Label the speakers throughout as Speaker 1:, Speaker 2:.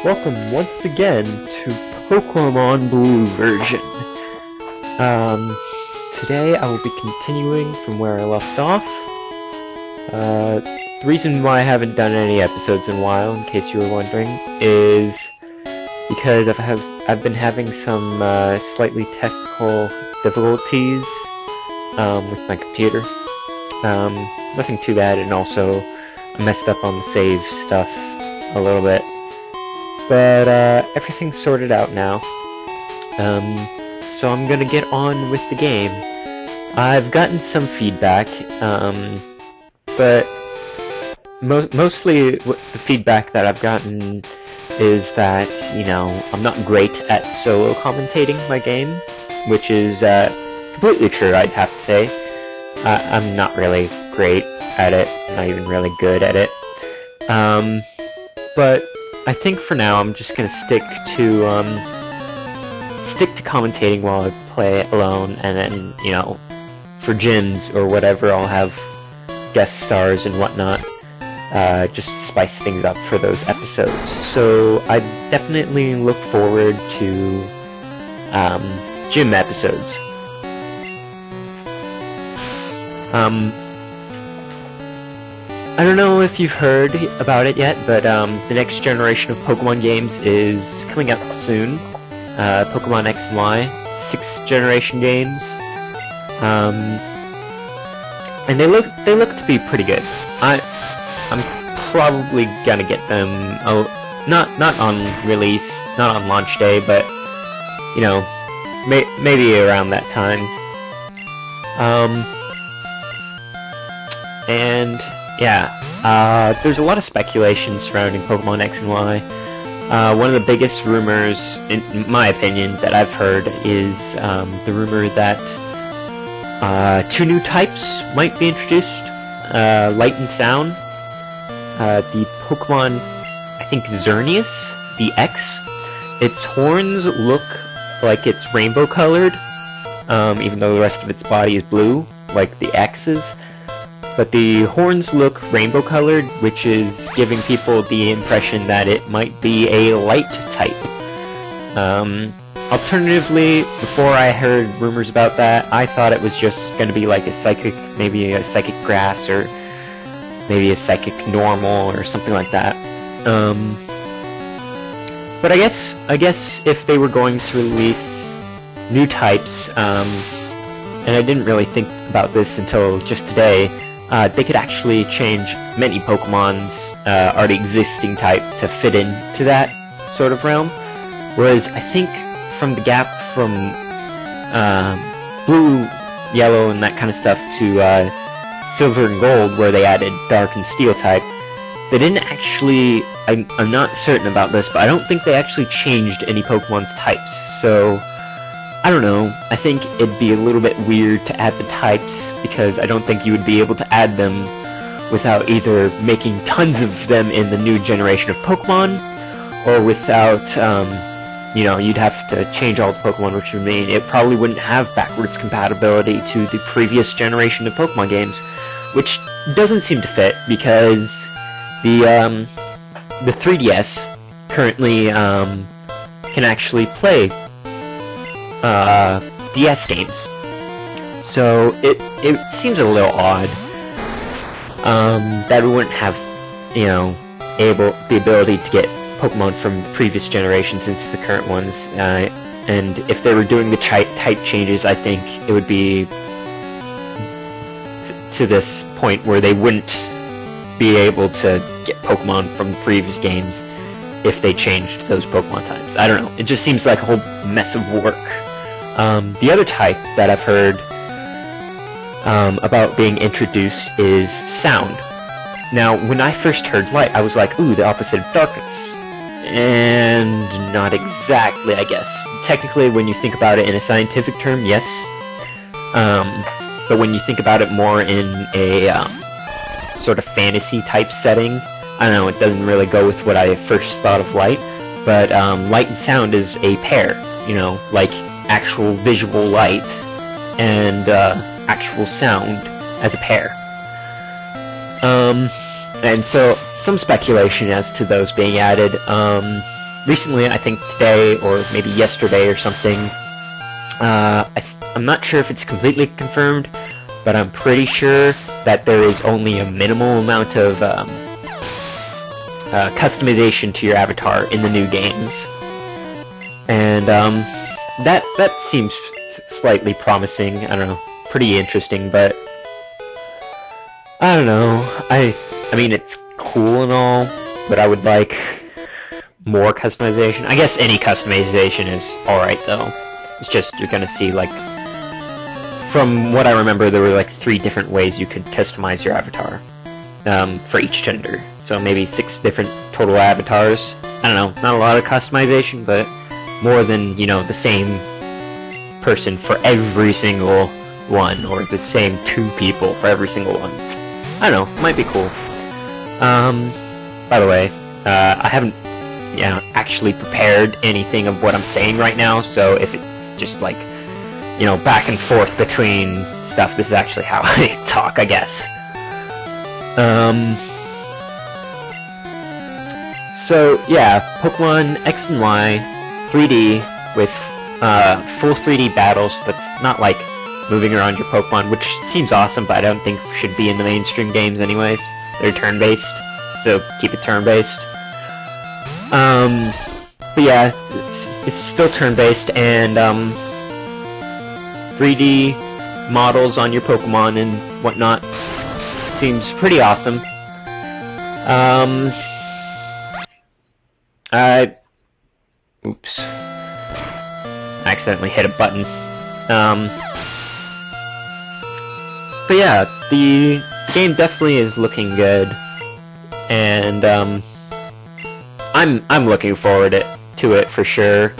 Speaker 1: Welcome once again to Pokemon Blue version. Today I will be continuing from where I left off. The reason why I haven't done any episodes in a while, in case you were wondering, is because I've been having some slightly technical difficulties with my computer. Nothing too bad, and also I messed up on the save stuff a little bit. But everything's sorted out now. So I'm gonna get on with the game. I've gotten some feedback, but mostly the feedback that I've gotten is that, you know, I'm not great at solo commentating my game, which is completely true, I'd have to say. I'm not really great at it, not even really good at it. But I think for now I'm just gonna stick to commentating while I play alone, and then, you know, for gyms or whatever, I'll have guest stars and whatnot, just to spice things up for those episodes. So I definitely look forward to gym episodes. I don't know if you've heard about it yet, but the next generation of Pokemon games is coming out soon. Pokemon X and Y, 6th generation games. And they look to be pretty good. I'm probably gonna get them. Not on release, not on launch day, but you know, maybe around that time. And yeah, there's a lot of speculation surrounding Pokemon X and Y. One of the biggest rumors, in my opinion, that I've heard is the rumor that 2 new types might be introduced, Light and Sound. The Pokemon, I think Xerneas, the X, its horns look like it's rainbow colored, even though the rest of its body is blue, like the X's. But the horns look rainbow colored, which is giving people the impression that it might be a light type. Alternatively, before I heard rumors about that, I thought it was just going to be like a psychic, maybe a psychic grass, or maybe a psychic normal, or something like that. But I guess if they were going to release new types, and I didn't really think about this until just today, they could actually change many Pokemon's already existing type to fit into that sort of realm. Whereas I think from the gap from Blue, Yellow, and that kind of stuff to Silver and Gold, where they added Dark and Steel type, they didn't actually, I'm not certain about this, but I don't think they actually changed any Pokemon's types. So, I don't know, I think it'd be a little bit weird to add the types, because I don't think you would be able to add them without either making tons of them in the new generation of Pokemon, or without, you know, you'd have to change all the Pokemon, which would mean it probably wouldn't have backwards compatibility to the previous generation of Pokemon games, which doesn't seem to fit, because the 3DS currently can actually play DS games. So it seems a little odd that we wouldn't have, you know, the ability to get Pokemon from the previous generations into the current ones. And if they were doing the type changes, I think it would be to this point where they wouldn't be able to get Pokemon from the previous games if they changed those Pokemon types. I don't know. It just seems like a whole mess of work. The other type that I've heard about being introduced is Sound. Now, when I first heard Light, I was like, ooh, the opposite of Darkness. And not exactly, I guess. Technically, when you think about it in a scientific term, yes. But when you think about it more in a sort of fantasy type setting, I don't know, it doesn't really go with what I first thought of Light. But Light and Sound is a pair, you know, like actual visual light and actual sound as a pair. And so some speculation as to those being added. recently, I think today or maybe yesterday or something, I'm not sure if it's completely confirmed, but I'm pretty sure that there is only a minimal amount of customization to your avatar in the new games. And that seems slightly promising. I don't know, pretty interesting, but I don't know. I mean, it's cool and all, but I would like more customization. I guess any customization is alright, though. It's just, you're gonna see, like, from what I remember, there were, like, 3 different ways you could customize your avatar, for each gender. So maybe 6 different total avatars. I don't know, not a lot of customization, but more than, you know, the same person for every single one, or the same 2 people for every single one. I don't know, might be cool. By the way, I haven't, you know, actually prepared anything of what I'm saying right now, so if it's just like, you know, back and forth between stuff, this is actually how I talk, I guess. So, yeah, Pokemon X and Y, 3D, with, full 3D battles, but not like moving around your Pokemon, which seems awesome, but I don't think should be in the mainstream games anyways. They're turn-based, so keep it turn-based. But yeah, it's still turn-based, and, 3D models on your Pokemon and whatnot seems pretty awesome. Oops. I accidentally hit a button. But yeah, the game definitely is looking good, and, I'm looking forward to it for sure.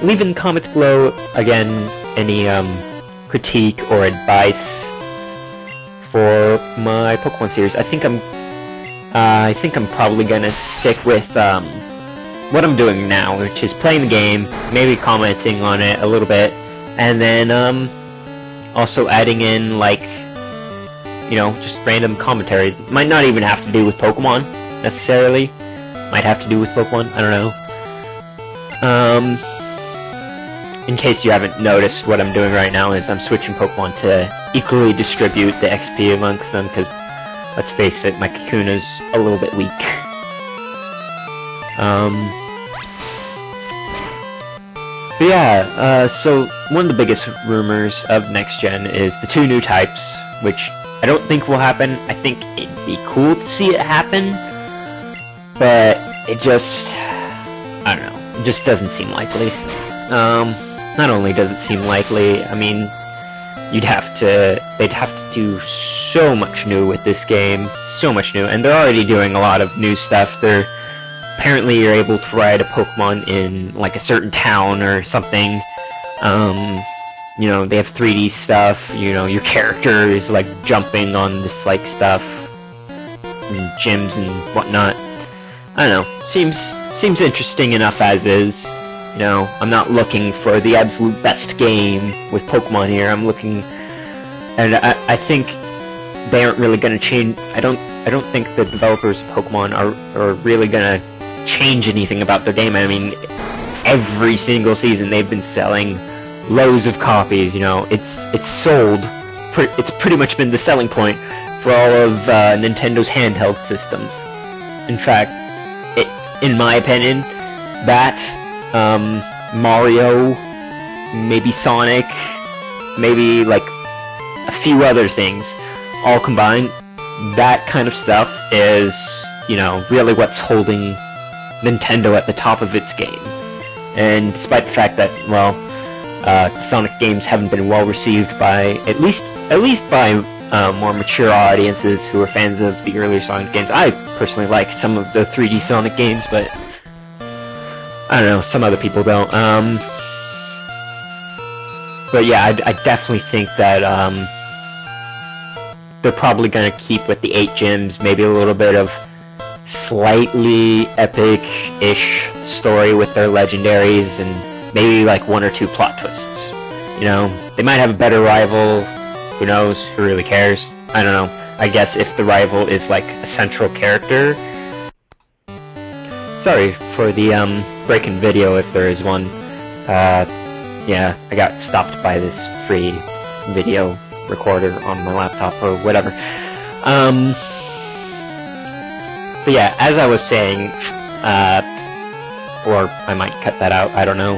Speaker 1: Leave in the comments below, again, any, critique or advice for my Pokemon series. I think I'm probably gonna stick with, what I'm doing now, which is playing the game, maybe commenting on it a little bit, and then, also adding in, like, you know, just random commentary. Might not even have to do with Pokemon, necessarily. Might have to do with Pokemon, I don't know. In case you haven't noticed, what I'm doing right now is I'm switching Pokemon to equally distribute the XP amongst them, because, let's face it, my Kakuna's a little bit weak. But yeah, so one of the biggest rumors of next gen is the 2 new types, which I don't think will happen. I think it'd be cool to see it happen, but it just, I don't know, it just doesn't seem likely. Not only does it seem likely, I mean, they'd have to do so much new with this game, so much new, and they're already doing a lot of new stuff. Apparently you're able to ride a Pokemon in, like, a certain town or something. You know, they have 3D stuff, you know, your character is, like, jumping on this, like, stuff, and gyms and whatnot. I don't know, seems interesting enough as is. You know, I'm not looking for the absolute best game with Pokemon here. I'm looking, and I think they aren't really gonna change. I don't think the developers of Pokemon are really gonna change anything about their game. I mean, every single season they've been selling loads of copies. You know, it's sold. It's pretty much been the selling point for all of Nintendo's handheld systems. In fact, in my opinion, that. Mario, maybe Sonic, maybe, like, a few other things, all combined, that kind of stuff is, you know, really what's holding Nintendo at the top of its game. And despite the fact that, well, Sonic games haven't been well received by, at least by, more mature audiences who are fans of the earlier Sonic games. I personally like some of the 3D Sonic games, but I don't know, some other people don't. But yeah, I definitely think that, they're probably gonna keep with the 8 gyms, maybe a little bit of slightly epic-ish story with their legendaries, and maybe, like, 1 or 2 plot twists. You know, they might have a better rival, who knows, who really cares? I don't know. I guess if the rival is, like, a central character, sorry for the break in video if there is one. Yeah, I got stopped by this free video recorder on my laptop or whatever. So yeah, as I was saying, or I might cut that out, I don't know.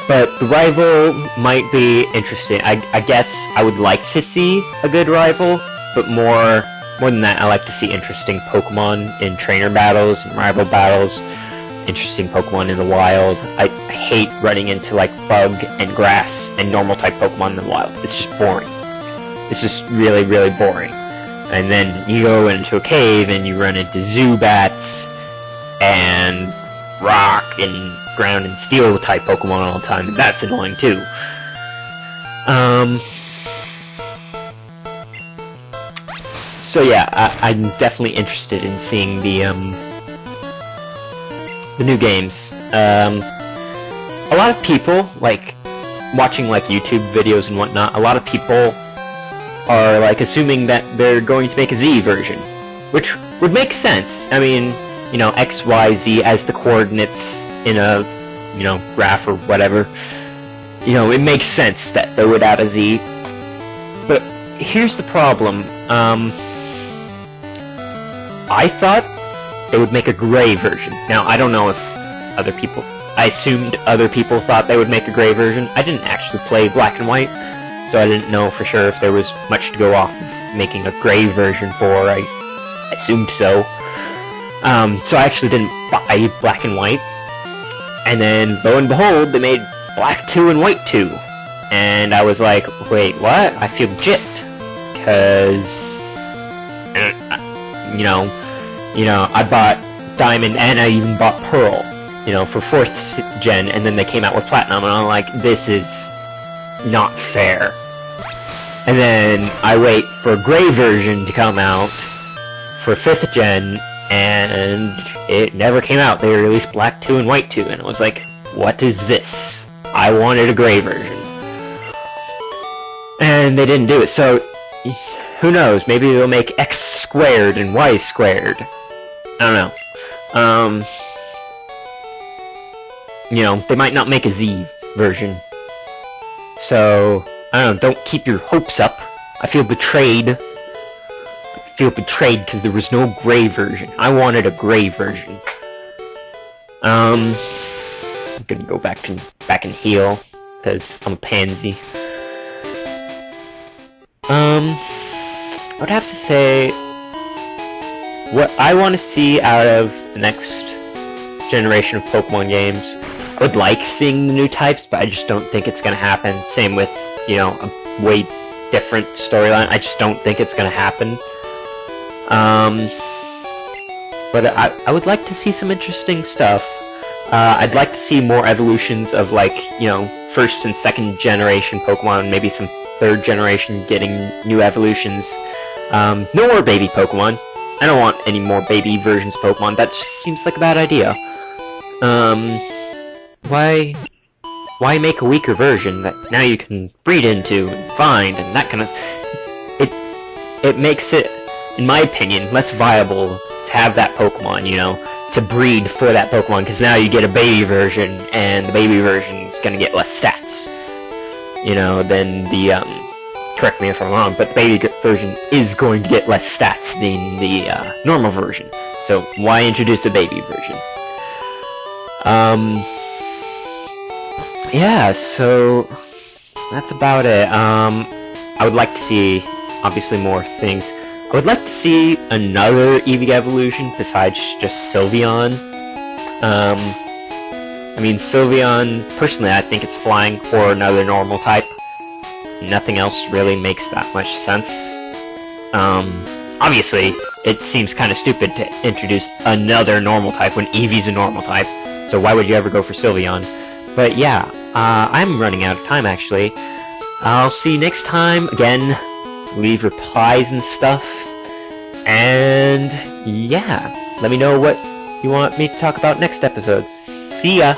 Speaker 1: But the rival might be interesting. I guess I would like to see a good rival, but more than that, I like to see interesting Pokemon in trainer battles and rival battles, interesting Pokemon in the wild. I hate running into like bug and grass and normal type Pokemon in the wild. It's just boring. It's just really, really boring. And then you go into a cave and you run into Zubats and rock and ground and steel type Pokemon all the time, and that's annoying too. So yeah, I'm definitely interested in seeing the new games. A lot of people, like, watching like YouTube videos and whatnot, a lot of people are like assuming that they're going to make a Z version, which would make sense. I mean, you know, X, Y, Z as the coordinates in a, you know, graph or whatever. You know, it makes sense that they would add a Z. But here's the problem. I thought they would make a gray version. Now, I don't know if other people... I assumed other people thought they would make a gray version. I didn't actually play Black and White, so I didn't know for sure if there was much to go off of making a gray version for. I assumed so. So I actually didn't buy Black and White. And then, lo and behold, they made Black 2 and White 2. And I was like, wait, what? I feel gypped. Because... You know, I bought Diamond and I even bought Pearl, you know, for 4th gen, and then they came out with Platinum, and I'm like, this is not fair. And then I wait for a gray version to come out for 5th gen, and it never came out. They released Black 2 and White 2, and I was like, what is this? I wanted a gray version. And they didn't do it, so who knows, maybe they'll make X squared and Y squared. I don't know. You know, they might not make a Z version. So, I don't know, don't keep your hopes up. I feel betrayed. I feel betrayed because there was no gray version. I wanted a gray version. I'm gonna go back and heal, because I'm a pansy. I would have to say, what I want to see out of the next generation of Pokemon games, I would like seeing the new types, but I just don't think it's going to happen. Same with, you know, a way different storyline. I just don't think it's going to happen. But I would like to see some interesting stuff. I'd like to see more evolutions of, like, you know, 1st and 2nd generation Pokemon, maybe some 3rd generation getting new evolutions. No more baby Pokemon. I don't want any more baby versions of Pokemon. That just seems like a bad idea. Why make a weaker version that now you can breed into and find and that kind of... It makes it, in my opinion, less viable to have that Pokemon, you know, to breed for that Pokemon, because now you get a baby version, and the baby version is gonna get less stats, you know, than the, correct me if I'm wrong, but the baby version is going to get less stats than the normal version. So why introduce a baby version? Yeah, so that's about it. I would like to see, obviously, more things. I would like to see another Eevee evolution besides just Sylveon. I mean, Sylveon, personally, I think it's flying or another normal type. Nothing else really makes that much sense. Obviously, it seems kind of stupid to introduce another normal type when Eevee's a normal type, so why would you ever go for Sylveon? But yeah, I'm running out of time, actually. I'll see you next time. Again, leave replies and stuff. And yeah, let me know what you want me to talk about next episode. See ya!